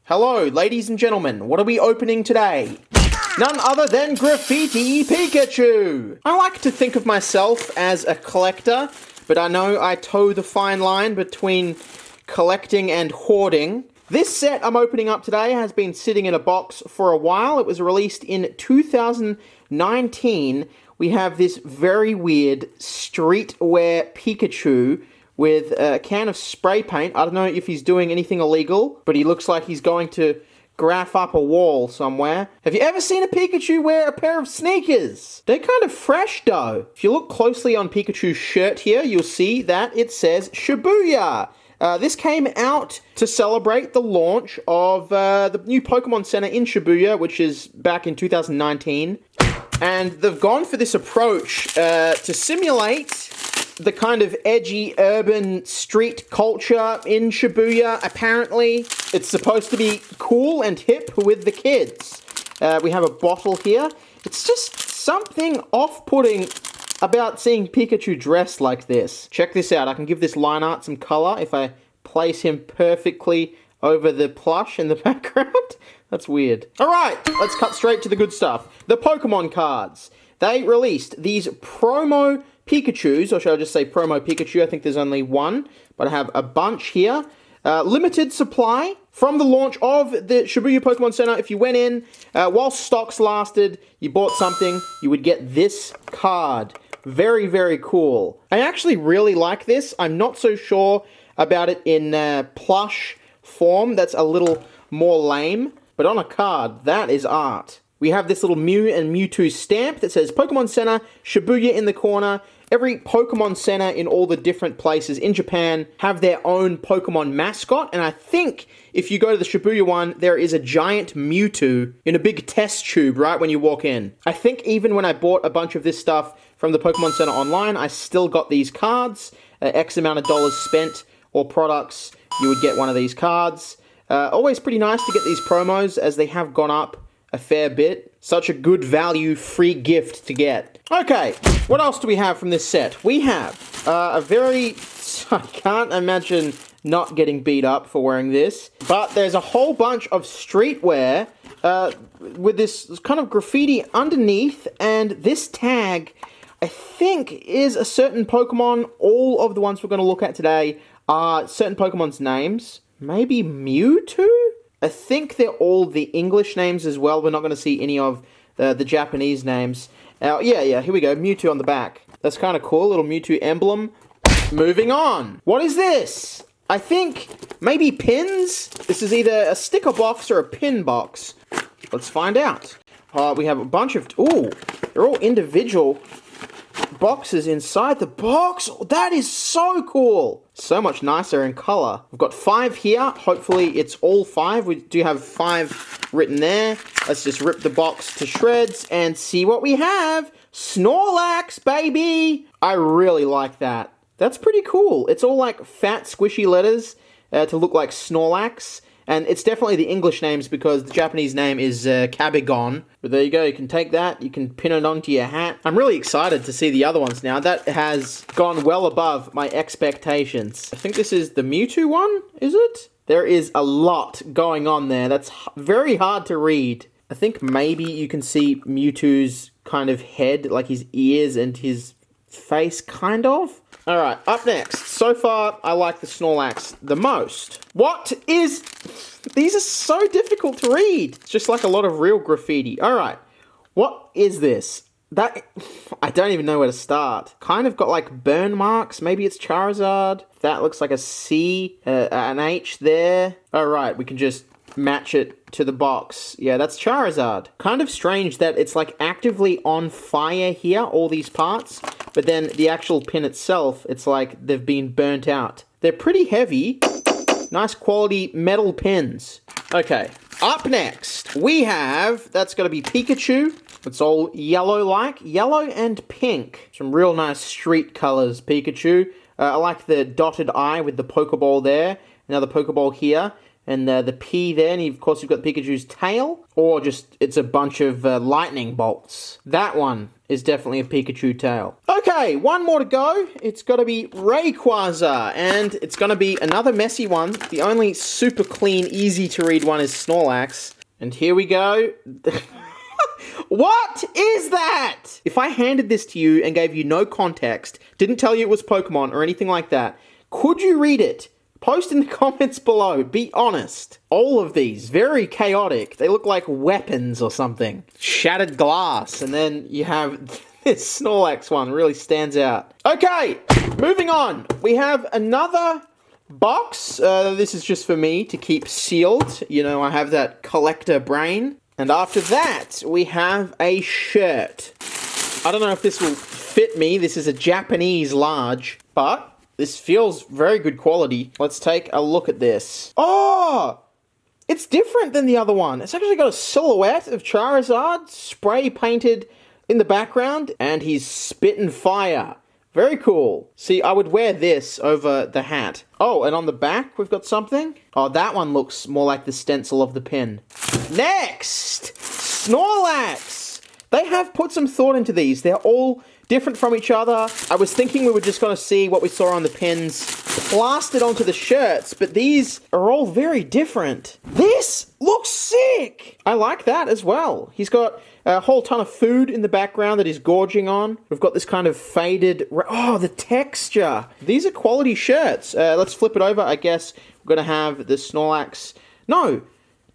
Hello, ladies and gentlemen, what are we opening today? None other than Graffiti Pikachu! I like to think of myself as a collector, but I know I toe the fine line between collecting and hoarding. This set I'm opening up today has been sitting in a box for a while. It was released in 2019. We have this very weird streetwear Pikachu with a can of spray paint. I don't know if he's doing anything illegal, but he looks like he's going to graph up a wall somewhere. Have you ever seen a Pikachu wear a pair of sneakers? They're kind of fresh though. If you look closely on Pikachu's shirt here, you'll see that it says Shibuya. This came out to celebrate the launch of the new Pokémon Center in Shibuya, which is back in 2019. And they've gone for this approach to simulate the kind of edgy urban street culture in Shibuya, apparently. It's supposed to be cool and hip with the kids. We have a bottle here. It's just something off-putting about seeing Pikachu dressed like this. Check this out. I can give this line art some color if I place him perfectly over the plush in the background. That's weird. Alright, let's cut straight to the good stuff. The Pokemon cards. They released these promo Pikachus, or should I just say promo Pikachu? I think there's only one, but I have a bunch here. Limited supply from the launch of the Shibuya Pokémon Center. If you went in, while stocks lasted, you bought something, you would get this card. Very, very cool. I actually really like this. I'm not so sure about it in plush form. That's a little more lame, but on a card, that is art. We have this little Mew and Mewtwo stamp that says Pokémon Center, Shibuya in the corner. Every Pokémon Center in all the different places in Japan have their own Pokémon mascot, and I think if you go to the Shibuya one, there is a giant Mewtwo in a big test tube right when you walk in. I think even when I bought a bunch of this stuff from the Pokémon Center online, I still got these cards. X amount of dollars spent or products, you would get one of these cards. Always pretty nice to get these promos as they have gone up a fair bit. Such a good value free gift to get. Okay, what else do we have from this set? We have a very... I can't imagine not getting beat up for wearing this, but there's a whole bunch of streetwear with this kind of graffiti underneath, and this tag, I think, is a certain Pokemon. All of the ones we're going to look at today are certain Pokemon's names. Maybe Mewtwo? I think they're all the English names as well. We're not going to see any of the Japanese names. Yeah, here we go. Mewtwo on the back. That's kind of cool. Little Mewtwo emblem. Moving on. What is this? I think maybe pins? This is either a sticker box or a pin box. Let's find out. We have a bunch of... Ooh, they're all individual boxes inside the box. That is so cool. So much nicer in color. We've got 5 here. Hopefully it's all 5. We do have 5 written there. Let's just rip the box to shreds and see what we have. Snorlax, baby! I really like that. That's pretty cool. It's all like fat, squishy letters to look like Snorlax. And it's definitely the English names because the Japanese name is Cabigon. But there you go, you can take that, you can pin it onto your hat. I'm really excited to see the other ones now. That has gone well above my expectations. I think this is the Mewtwo one, is it? There is a lot going on there. That's very hard to read. I think maybe you can see Mewtwo's kind of head, like his ears and his face, kind of. Alright, up next. So far, I like the Snorlax the most. What is... These are so difficult to read. It's just like a lot of real graffiti. Alright, what is this? That... I don't even know where to start. Kind of got like burn marks. Maybe it's Charizard. That looks like a C, an H there. Alright, we can just match it to the box. Yeah, that's Charizard. Kind of strange that it's like actively on fire here, all these parts. But then the actual pin itself, it's like they've been burnt out. They're pretty heavy. Nice quality metal pins. Okay, up next, we have, that's got to be Pikachu. It's all yellow-like. Yellow and pink. Some real nice street colors, Pikachu. I like the dotted eye with the Pokeball there. Another Pokeball here. and the P there, and of course you've got Pikachu's tail, or just it's a bunch of lightning bolts. That one is definitely a Pikachu tail. Okay, one more to go. It's got to be Rayquaza, and it's going to be another messy one. The only super clean, easy to read one is Snorlax. And here we go. What is that? If I handed this to you and gave you no context, didn't tell you it was Pokemon or anything like that, could you read it? Post in the comments below. Be honest. All of these, very chaotic. They look like weapons or something. Shattered glass. And then you have this Snorlax one. Really stands out. Okay, moving on. We have another box. This is just for me to keep sealed. You know, I have that collector brain. And after that, we have a shirt. I don't know if this will fit me. This is a Japanese large, but this feels very good quality. Let's take a look at this. Oh! It's different than the other one. It's actually got a silhouette of Charizard spray painted in the background, and he's spitting fire. Very cool. See, I would wear this over the hat. Oh, and on the back, we've got something. Oh, that one looks more like the stencil of the pin. Next! Snorlax! They have put some thought into these. They're all different from each other. I was thinking we were just going to see what we saw on the pins plastered onto the shirts, but these are all very different. This looks sick! I like that as well. He's got a whole ton of food in the background that he's gorging on. We've got this kind of faded... Oh, the texture! These are quality shirts. Let's flip it over. I guess we're going to have the Snorlax... No!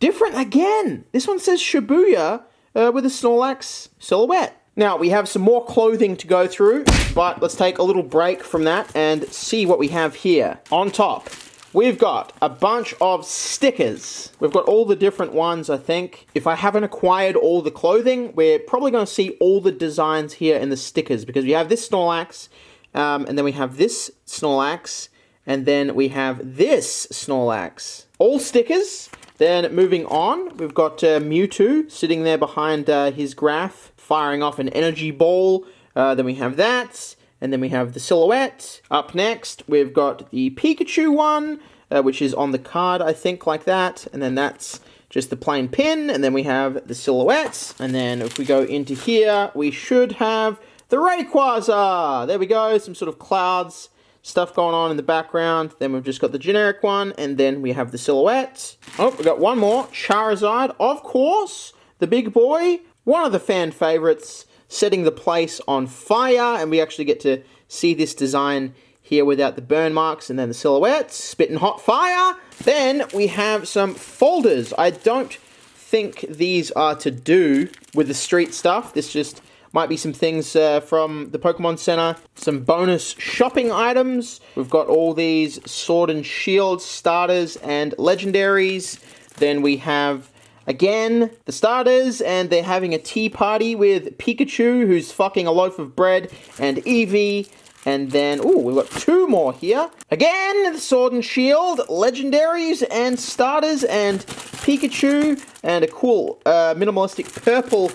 Different again! This one says Shibuya with a Snorlax silhouette. Now, we have some more clothing to go through, but let's take a little break from that and see what we have here. On top, we've got a bunch of stickers. We've got all the different ones, I think. If I haven't acquired all the clothing, we're probably going to see all the designs here in the stickers, because we have this Snorlax, and then we have this Snorlax, and then we have this Snorlax. All stickers. Then moving on, we've got Mewtwo sitting there behind his graph, firing off an energy ball. Then we have that, and then we have the silhouette. Up next, we've got the Pikachu one, which is on the card, I think, like that. And then that's just the plain pin, and then we have the silhouette. And then if we go into here, we should have the Rayquaza. There we go, some sort of clouds stuff going on in the background. Then we've just got the generic one, and then we have the silhouette. Oh, we've got one more. Charizard, of course. The big boy. One of the fan favorites, setting the place on fire. And we actually get to see this design here without the burn marks. And then the silhouette, spitting hot fire. Then we have some folders. I don't think these are to do with the street stuff. This just might be some things from the Pokemon Center. Some bonus shopping items. We've got all these Sword and Shield starters and legendaries. Then we have, again, the starters, and they're having a tea party with Pikachu, who's fucking a loaf of bread, and Eevee. And then, ooh, we've got two more here. Again, the Sword and Shield, legendaries and starters, and Pikachu, and a cool minimalistic purple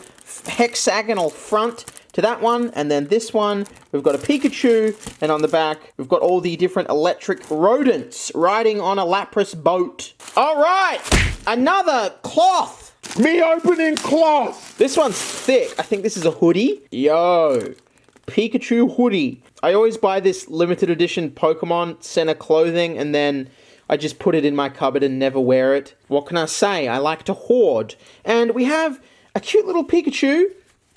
hexagonal front to that one. And then this one, we've got a Pikachu, and on the back, we've got all the different electric rodents riding on a Lapras boat. All right, another cloth. Me opening cloth. This one's thick. I think this is a hoodie. Yo, Pikachu hoodie. I always buy this limited edition Pokemon Center clothing, and then I just put it in my cupboard and never wear it. What can I say? I like to hoard. And we have a cute little Pikachu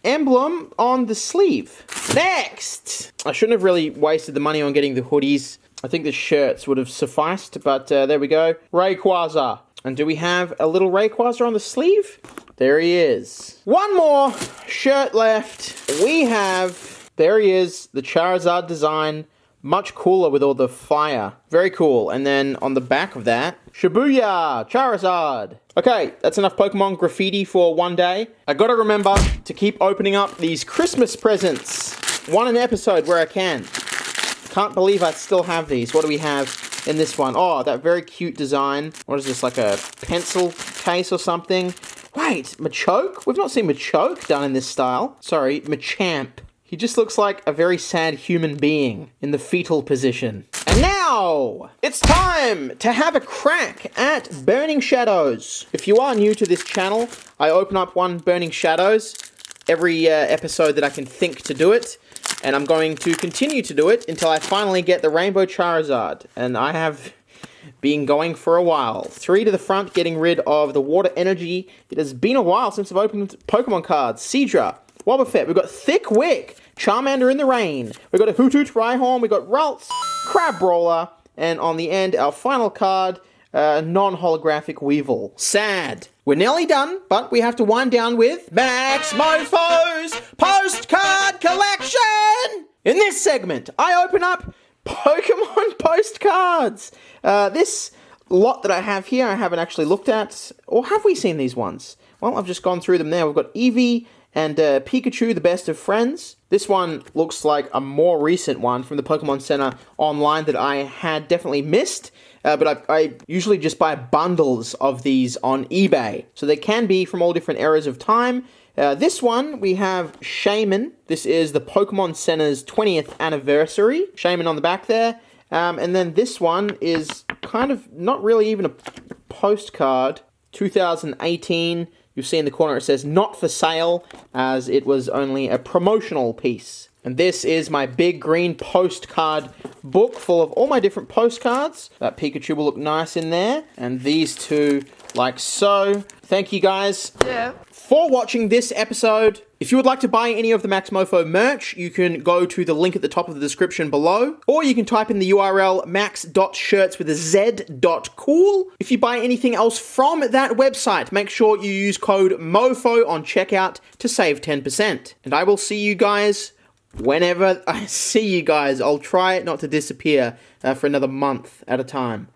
emblem on the sleeve. Next! I shouldn't have really wasted the money on getting the hoodies. I think the shirts would have sufficed, but there we go. Rayquaza. And do we have a little Rayquaza on the sleeve? There he is. One more shirt left. We have, there he is, the Charizard design. Much cooler with all the fire. Very cool. And then on the back of that, Shibuya, Charizard. Okay, that's enough Pokemon graffiti for one day. I gotta remember to keep opening up these Christmas presents. One an episode where I can. Can't believe I still have these. What do we have in this one? Oh, that very cute design. What is this, like a pencil case or something? Wait, Machoke? We've not seen Machoke done in this style. Sorry, Machamp. He just looks like a very sad human being in the fetal position. And now, it's time to have a crack at Burning Shadows. If you are new to this channel, I open up one Burning Shadows every episode that I can think to do it. And I'm going to continue to do it until I finally get the Rainbow Charizard. And I have been going for a while. 3 to the front, getting rid of the water energy. It has been a while since I've opened Pokemon cards. Seadra, Wobbuffet, we've got Thick Wick, Charmander in the Rain, we've got a Hoothoot Rhyhorn, we've got Ralts, Crabrawler, and on the end, our final card, non-holographic Weevil. Sad. We're nearly done, but we have to wind down with Max Mofo's Postcard Collection! In this segment, I open up Pokemon postcards. This lot that I have here, I haven't actually looked at. Or have we seen these ones? Well, I've just gone through them there. We've got Eevee and Pikachu, the best of friends. This one looks like a more recent one from the Pokemon Center online that I had definitely missed. But I usually just buy bundles of these on eBay. So they can be from all different eras of time. This one, we have Shaymin. This is the Pokemon Center's 20th anniversary. Shaymin on the back there. And then this one is kind of not really even a postcard. 2018. You'll see in the corner it says not for sale, as it was only a promotional piece. And this is my big green postcard book full of all my different postcards. That Pikachu will look nice in there. And these two, like so. Thank you guys for watching this episode. If you would like to buy any of the Max Mofo merch, you can go to the link at the top of the description below. Or you can type in the URL max.shirts.cool. If you buy anything else from that website, make sure you use code MOFO on checkout to save 10%. And I will see you guys whenever I see you guys. I'll try not to disappear for another month at a time.